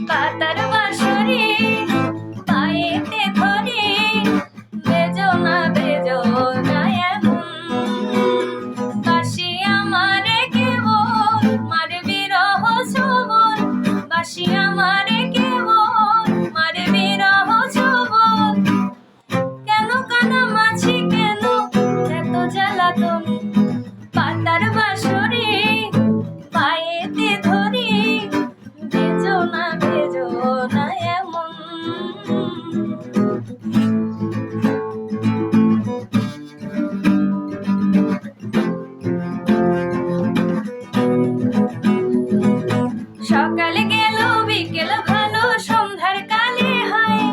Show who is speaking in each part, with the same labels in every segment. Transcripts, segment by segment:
Speaker 1: পাতার বাঁশরি পায়েতে ধরে বেজো না এমন বাঁশি আমারে কেবল মারে বিরহ ছোবল বাঁশি আমারে কেবল মারে বিরহ ছোবল কেন কানামাছি কেন এত জ্বালাতন পাতার বাঁশরি পায়েতে ধরি বেজো না এমন সকালে গেল বিকেল ভালো সন্ধ্যার কালে হয়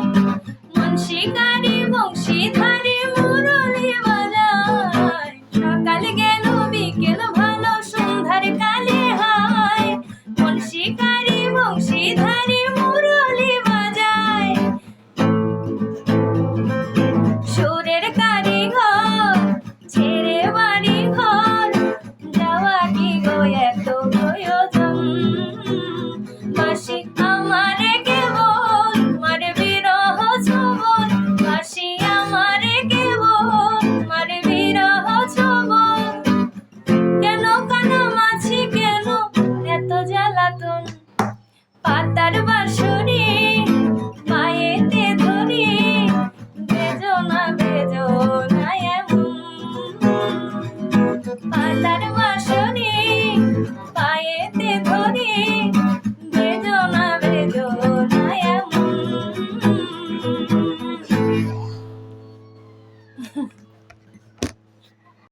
Speaker 1: মন শিকারি বংশীধারী মুরলি বাজায় সকালে গেল বিকেল ভালো সন্ধ্যার কালে হয় মন শিকারি বংশীধারী মুরলি বাজায় সুরের কারিগর ছেড়ে বাড়ি ঘর যাওয়া কি গো এত প্রয়োজন বাঁশি আমারে কেবল মারে বিরহ ছোবল বাঁশি আমারে কেবল মারে বিরহ ছোবল কেন কানামাছি কেন এত জ্বালাতন পাতার বাঁশরি পায়েতে ধরি বেজো না এমন পাতার বাঁশরি পায়েতে ধরি বেজো না এমন